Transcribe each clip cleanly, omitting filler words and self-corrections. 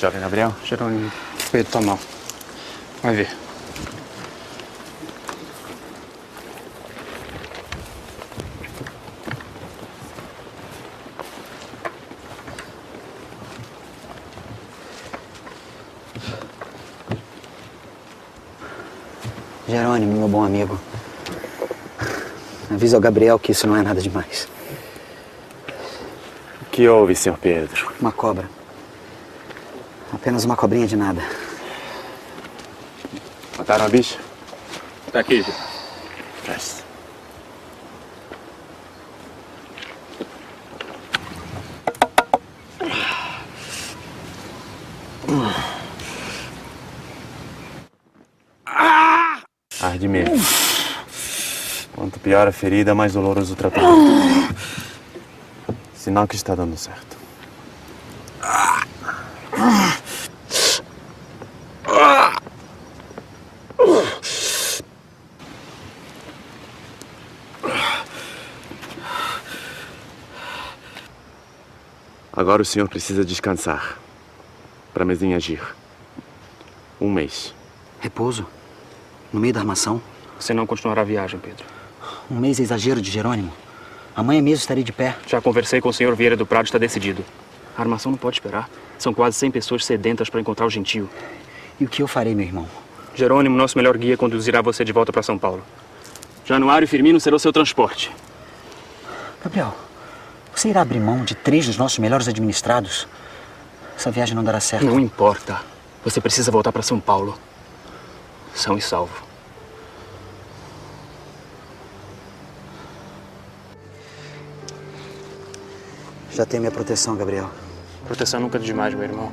Jovem Gabriel, Jerônimo, Pedro, tua mão. Vai ver. Jerônimo, meu bom amigo. Avisa ao Gabriel que isso não é nada demais. O que houve, senhor Pedro? Uma cobra. Apenas uma cobrinha de nada. Mataram a bicha? Tá aqui, Gil. Presta. Arde mesmo. Quanto pior a ferida, mais doloroso o tratamento. Sinal que está dando certo. Agora o senhor precisa descansar. Para mesinha agir. 1 mês. Repouso? No meio da armação? Você não continuará a viagem, Pedro. 1 mês é exagero de Jerônimo. Amanhã mesmo estarei de pé. Já conversei com o senhor Vieira do Prado, está decidido. A armação não pode esperar. São quase 100 pessoas sedentas para encontrar o Gentil. E o que eu farei, meu irmão? Jerônimo, nosso melhor guia, conduzirá você de volta para São Paulo. Januário e Firmino serão seu transporte. Gabriel, você irá abrir mão de 3 dos nossos melhores administrados? Essa viagem não dará certo. Não importa. Você precisa voltar para São Paulo. São e salvo. Já tenho minha proteção, Gabriel. Proteção nunca é demais, meu irmão.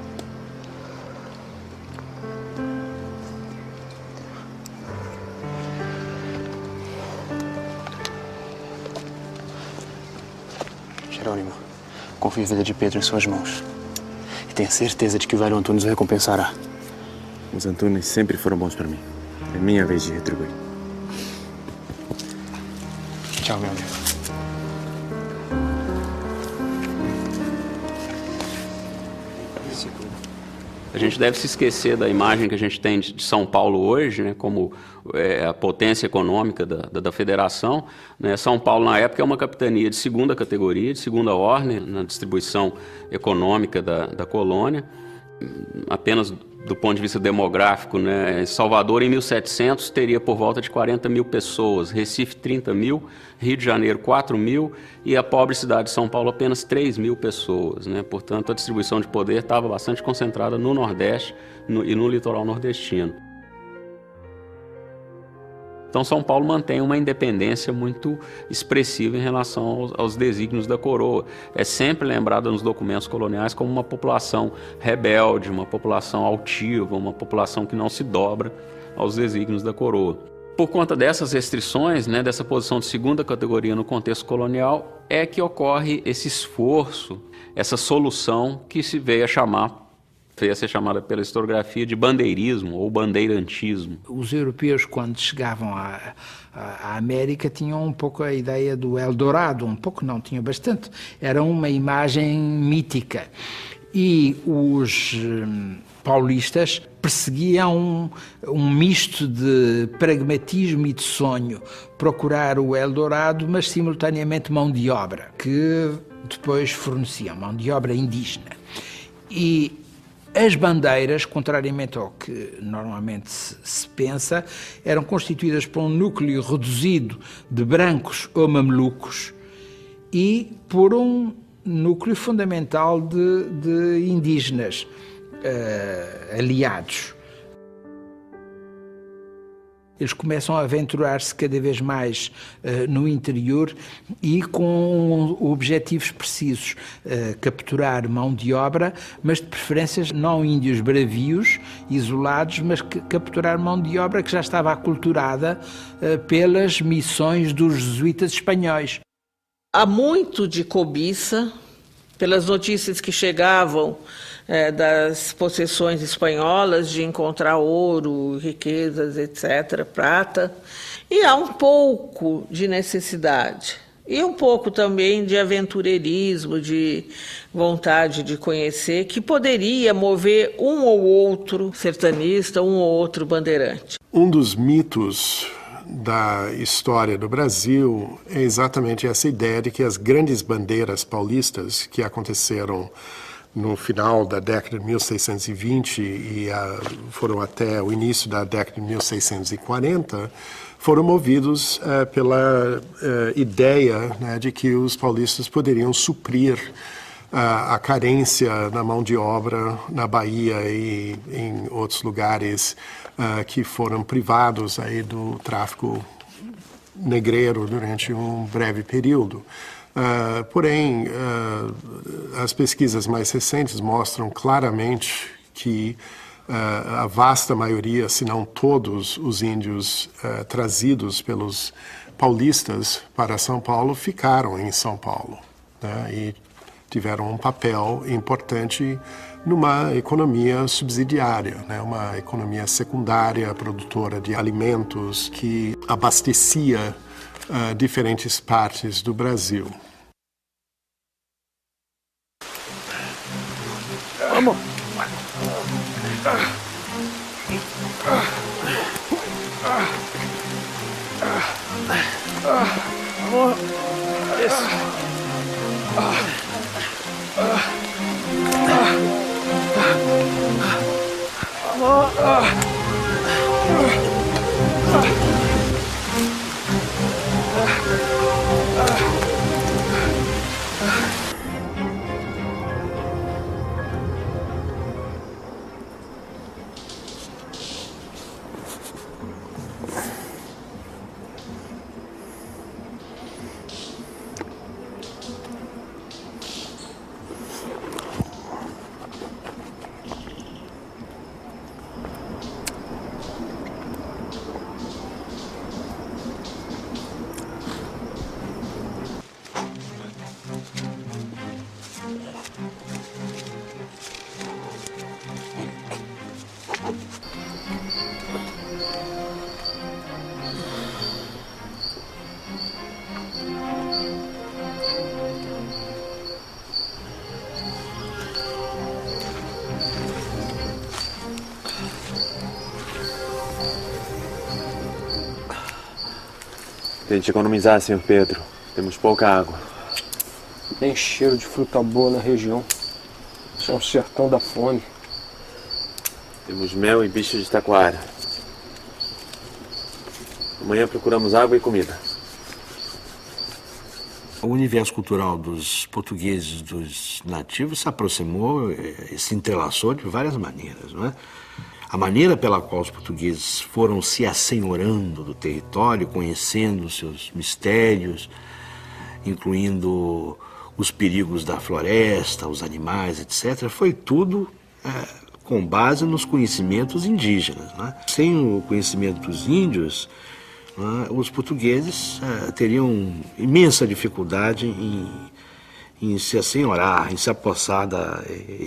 Jerônimo, confie a vida de Pedro em suas mãos. E tenha certeza de que o velho Antunes o recompensará. Os Antunes sempre foram bons para mim. É minha vez de retribuir. Tchau, meu amigo. A gente deve se esquecer da imagem que a gente tem de São Paulo hoje, né, como a potência econômica da federação. Né? São Paulo, na época, é uma capitania de 2ª categoria, de 2ª ordem na distribuição econômica da colônia. Apenas do ponto de vista demográfico, né, Salvador, em 1700, teria por volta de 40 mil pessoas, Recife, 30 mil, Rio de Janeiro, 4 mil, e a pobre cidade de São Paulo, apenas 3 mil pessoas. Né? Portanto, a distribuição de poder estava bastante concentrada no Nordeste e no litoral nordestino. Então, São Paulo mantém uma independência muito expressiva em relação aos desígnios da coroa. É sempre lembrada nos documentos coloniais como uma população rebelde, uma população altiva, uma população que não se dobra aos desígnios da coroa. Por conta dessas restrições, né, dessa posição de 2ª categoria no contexto colonial, é que ocorre esse esforço, essa solução que veio a ser chamada pela historiografia de bandeirismo ou bandeirantismo. Os europeus, quando chegavam à América, tinham um pouco a ideia do Eldorado, um pouco não, tinham bastante. Era uma imagem mítica. E os paulistas perseguiam um misto de pragmatismo e de sonho, procurar o Eldorado, mas simultaneamente mão de obra, que depois forneciam, mão de obra indígena. E as bandeiras, contrariamente ao que normalmente se pensa, eram constituídas por um núcleo reduzido de brancos ou mamelucos e por um núcleo fundamental de indígenas aliados. Eles começam a aventurar-se cada vez mais no interior e com objetivos precisos, capturar mão de obra, mas de preferências não índios bravios, isolados, mas capturar mão de obra que já estava aculturada pelas missões dos jesuítas espanhóis. Há muito de cobiça, pelas notícias que chegavam das possessões espanholas, de encontrar ouro, riquezas, etc., prata. E há um pouco de necessidade E um pouco também de aventureirismo, de vontade de conhecer, que poderia mover um ou outro sertanista, um ou outro bandeirante. Um dos mitos da história do Brasil é exatamente essa ideia de que as grandes bandeiras paulistas que aconteceram no final da década de 1620 e foram até o início da década de 1640, foram movidos pela ideia, né, de que os paulistas poderiam suprir a carência na mão de obra na Bahia e em outros lugares que foram privados aí do tráfico negreiro durante um breve período. Porém, as pesquisas mais recentes mostram claramente que a vasta maioria, se não todos os índios trazidos pelos paulistas para São Paulo ficaram em São Paulo, né, e tiveram um papel importante numa economia subsidiária, né, uma economia secundária, produtora de alimentos que abastecia diferentes partes do Brasil. Vamos! Vamos! Isso! Tente economizar, senhor Pedro. Temos pouca água. Tem cheiro de fruta boa na região. Isso é um sertão da fome. Temos mel e bichos de taquara. Amanhã procuramos água e comida. O universo cultural dos portugueses, dos nativos, se aproximou, se entrelaçou de várias maneiras, não é? A maneira pela qual os portugueses foram se assenhorando do território, conhecendo os seus mistérios, incluindo os perigos da floresta, os animais, etc., foi tudo com base nos conhecimentos indígenas, né? Sem o conhecimento dos índios, os portugueses teriam imensa dificuldade em se assenhorar, em se apossar,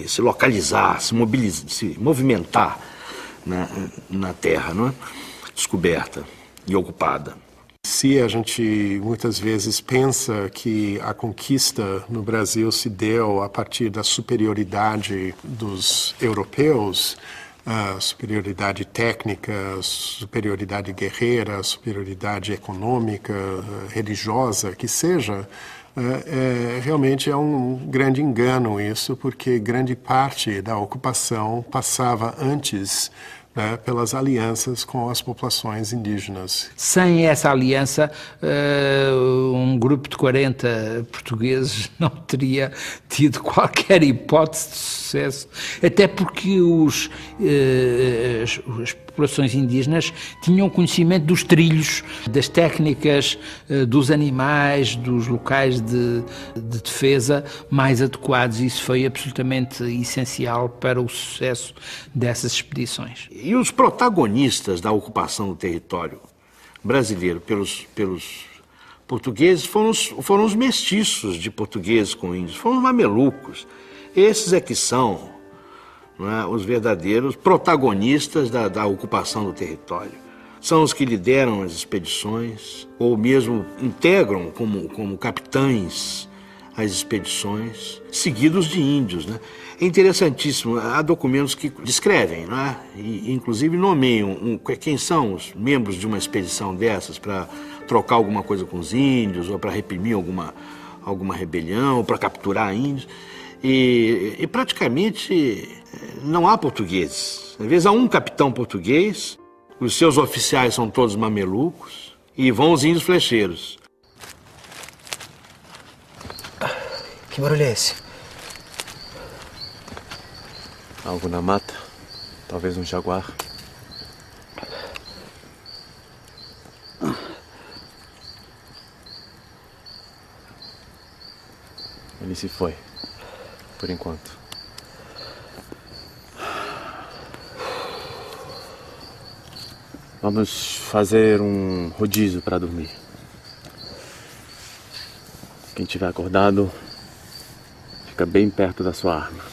se localizar, se movimentar na terra, não é? Descoberta e ocupada. Se a gente muitas vezes pensa que a conquista no Brasil se deu a partir da superioridade dos europeus, superioridade técnica, superioridade guerreira, superioridade econômica, religiosa, que seja, realmente é um grande engano isso, porque grande parte da ocupação passava antes, né, pelas alianças com as populações indígenas. Sem essa aliança, um grupo de 40 portugueses não teria tido qualquer hipótese de sucesso, até porque as populações indígenas tinham conhecimento dos trilhos, das técnicas, dos animais, dos locais de defesa mais adequados. Isso foi absolutamente essencial para o sucesso dessas expedições. E os protagonistas da ocupação do território brasileiro pelos portugueses foram os mestiços de portugueses com índios, foram os mamelucos. Esses é que são, não é, os verdadeiros protagonistas da ocupação do território. são os que lideram as expedições, ou mesmo integram como capitães as expedições, seguidos de índios, né? É interessantíssimo, há documentos que descrevem, né? E inclusive nomeiam quem são os membros de uma expedição dessas para trocar alguma coisa com os índios, ou para reprimir alguma rebelião, ou para capturar índios. E praticamente não há portugueses. Às vezes há um capitão português, os seus oficiais são todos mamelucos, e vão os índios flecheiros. Que barulho é esse? Algo na mata? Talvez um jaguar. Ele se foi, por enquanto. Vamos fazer um rodízio para dormir. Quem tiver acordado, fica bem perto da sua arma.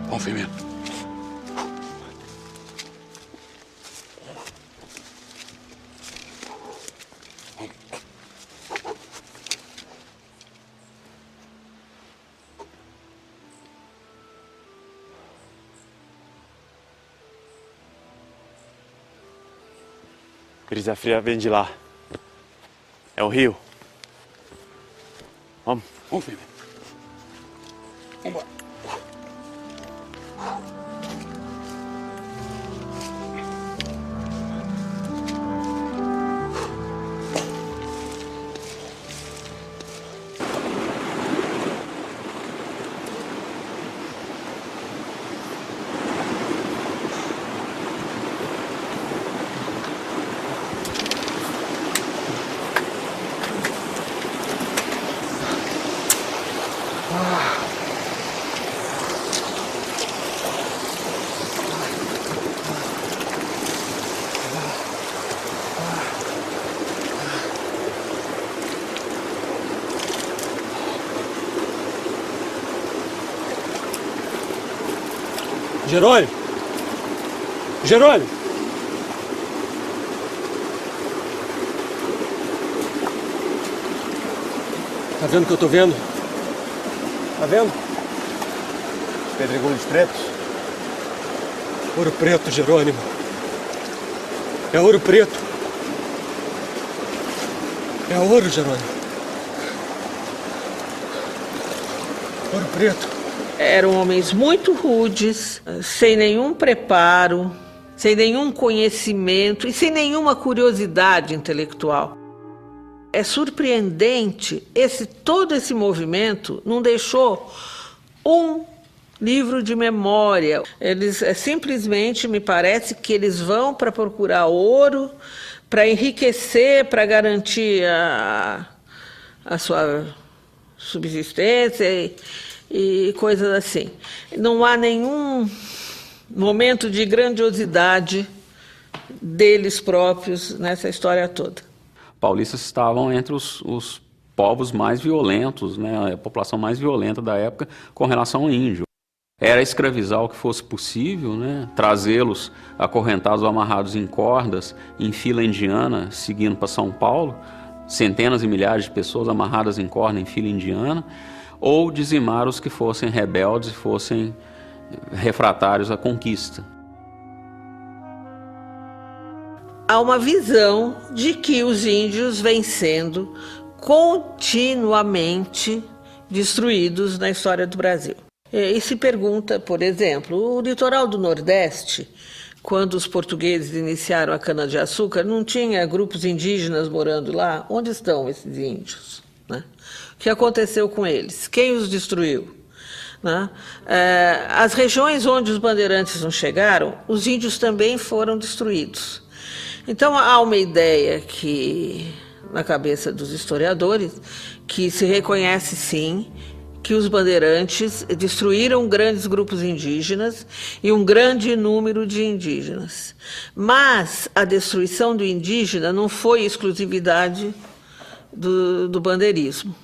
Confirme. Brisa fria vem de lá. É o rio. Vamos. Confirme. Vambora. Jerônimo! Jerônimo! Tá vendo o que eu tô vendo? Tá vendo? Pedregulhos pretos? Ouro preto, Jerônimo. É ouro preto. É ouro, Jerônimo. Ouro preto. Eram homens muito rudes, sem nenhum preparo, sem nenhum conhecimento e sem nenhuma curiosidade intelectual. É surpreendente, todo esse movimento não deixou um livro de memória. Eles simplesmente, me parece que eles vão para procurar ouro, para enriquecer, para garantir a sua subsistência e coisas assim. Não há nenhum momento de grandiosidade deles próprios nessa história toda. Paulistas estavam entre os povos mais violentos, né, a população mais violenta da época com relação ao índio. Era escravizar o que fosse possível, né, trazê-los acorrentados ou amarrados em cordas, em fila indiana, seguindo para São Paulo, centenas e milhares de pessoas amarradas em corda em fila indiana, ou dizimar os que fossem rebeldes e fossem refratários à conquista. Há uma visão de que os índios vêm sendo continuamente destruídos na história do Brasil. E se pergunta, por exemplo, o litoral do Nordeste, quando os portugueses iniciaram a cana-de-açúcar, não tinha grupos indígenas morando lá? Onde estão esses índios? Né? O que aconteceu com eles? Quem os destruiu? Né? As regiões onde os bandeirantes não chegaram, os índios também foram destruídos. Então há uma ideia que, na cabeça dos historiadores, que se reconhece sim que os bandeirantes destruíram grandes grupos indígenas e um grande número de indígenas. Mas a destruição do indígena não foi exclusividade do bandeirismo.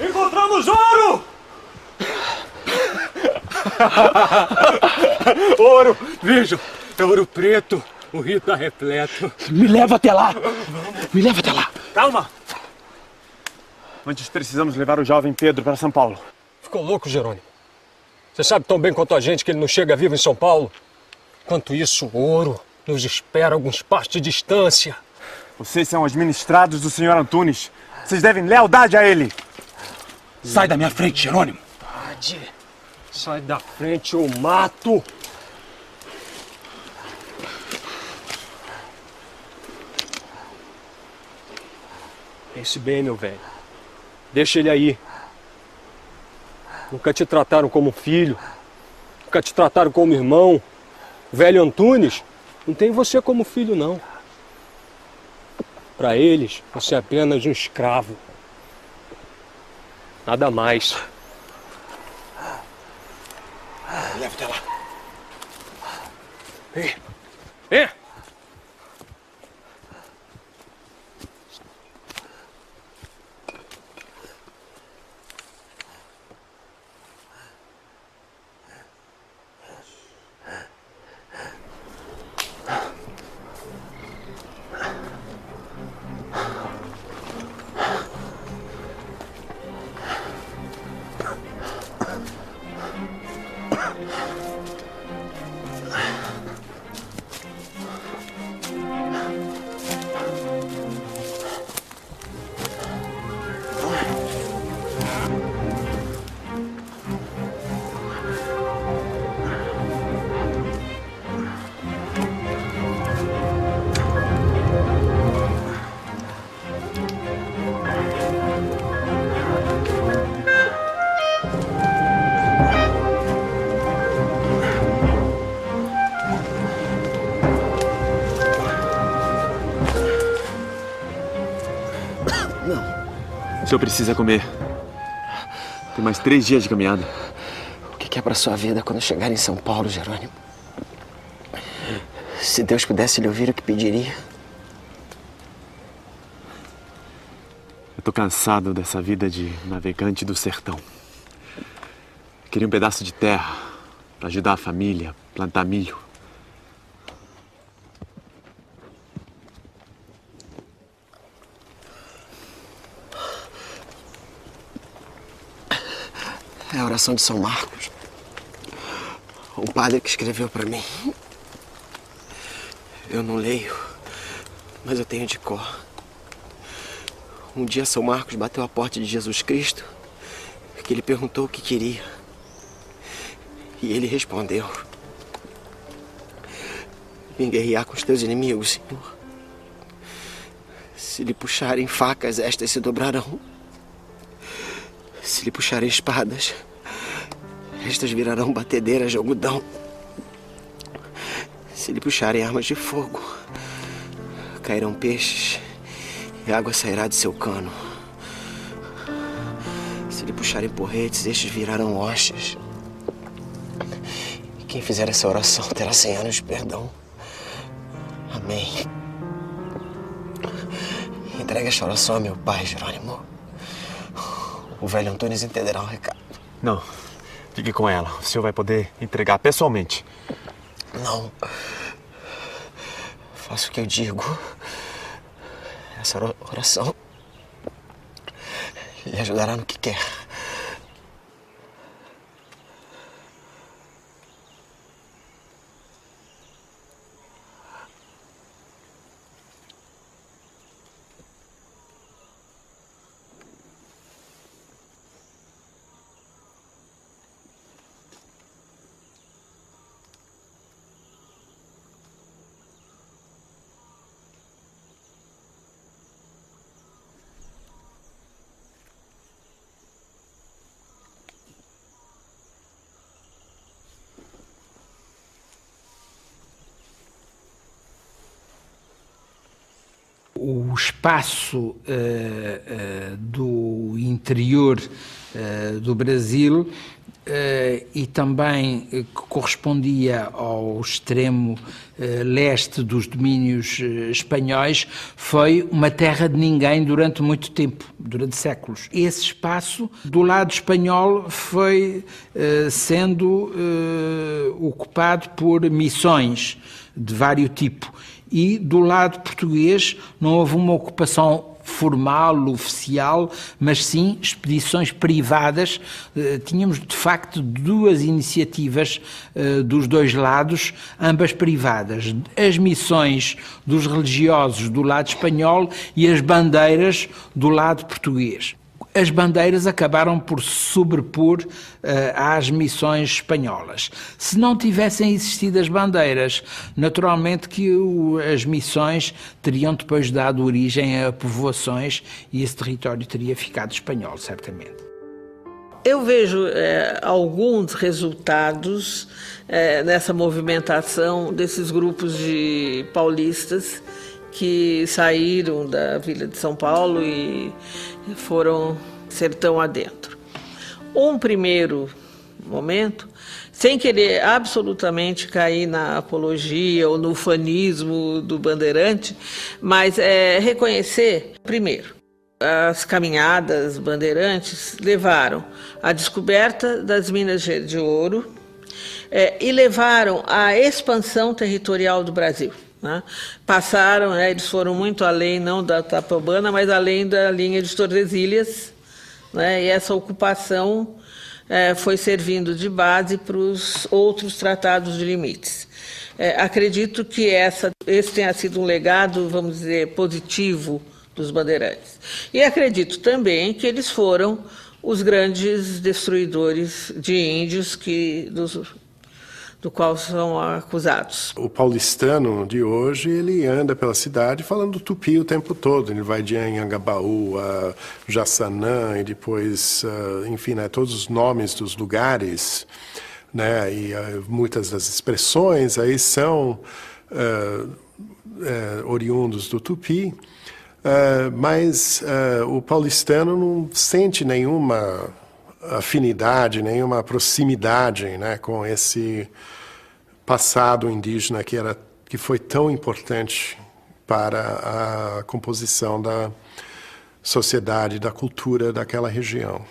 Encontramos ouro! Ouro! Vejam, é ouro preto. O rio está repleto. Me leva até lá! Me leva até lá! Calma! Antes precisamos levar o jovem Pedro para São Paulo. Ficou louco, Jerônimo? Você sabe tão bem quanto a gente que ele não chega vivo em São Paulo? Enquanto isso, o ouro nos espera a alguns passos de distância. Vocês são administrados do Sr. Antunes. Vocês devem lealdade a ele. Sai da minha frente, Jerônimo! Sai da frente ou mato! Pense bem, meu velho. Deixa ele aí. Nunca te trataram como filho. Nunca te trataram como irmão. O velho Antunes não tem você como filho, não. Para eles, você é apenas um escravo. Nada mais. Me leva até lá! Vem! Vem! O senhor precisa comer. Tem mais 3 dias de caminhada. O que é para sua vida quando chegar em São Paulo, Jerônimo? Se Deus pudesse lhe ouvir, o que pediria? Eu tô cansado dessa vida de navegante do sertão. Queria um pedaço de terra para ajudar a família, plantar milho. É a oração de São Marcos. Um padre que escreveu para mim. Eu não leio, mas eu tenho de cor. Um dia São Marcos bateu à porta de Jesus Cristo, que ele perguntou o que queria. E ele respondeu: vim guerrear com os teus inimigos, Senhor. Se lhe puxarem facas, estas se dobrarão. Se lhe puxarem espadas, estas virarão batedeiras de algodão. Se lhe puxarem armas de fogo, cairão peixes e a água sairá de seu cano. Se lhe puxarem porretes, estes virarão hoxas. E quem fizer essa oração terá 100 anos de perdão. Amém. Entregue esta oração a meu pai, Jerônimo. O velho Antunes entenderá o recado. Não. Fique com ela. O senhor vai poder entregar pessoalmente. Não. Faça o que eu digo. Essa oração lhe ajudará no que quer. O espaço do interior do Brasil e também que correspondia ao extremo leste dos domínios espanhóis foi uma terra de ninguém durante muito tempo, durante séculos. Esse espaço do lado espanhol foi sendo ocupado por missões de vários tipos. E do lado português não houve uma ocupação formal, oficial, mas sim expedições privadas. Tínhamos, de facto, duas iniciativas dos dois lados, ambas privadas. As missões dos religiosos do lado espanhol e as bandeiras do lado português. As bandeiras acabaram por se sobrepor às missões espanholas. Se não tivessem existido as bandeiras, naturalmente que as missões teriam depois dado origem a povoações e esse território teria ficado espanhol, certamente. Eu vejo alguns resultados nessa movimentação desses grupos de paulistas que saíram da Vila de São Paulo e foram sertão adentro. Um primeiro momento, sem querer absolutamente cair na apologia ou no ufanismo do bandeirante, mas reconhecer, primeiro, as caminhadas bandeirantes levaram à descoberta das minas de ouro e levaram à expansão territorial do Brasil. Né? Passaram, eles foram muito além, não da Taprobana, mas além da linha de Tordesilhas, né? E essa ocupação foi servindo de base para os outros tratados de limites. Acredito que esse tenha sido um legado, vamos dizer, positivo dos bandeirantes. E acredito também que eles foram os grandes destruidores de índios do qual são acusados. O paulistano de hoje, ele anda pela cidade falando tupi o tempo todo. Ele vai de Anhangabaú a Jaçanã e depois, enfim, né, todos os nomes dos lugares, né, e muitas das expressões aí são oriundos do tupi, mas o paulistano não sente nenhuma afinidade, nenhuma proximidade, né, com esse passado indígena que foi tão importante para a composição da sociedade, da cultura daquela região.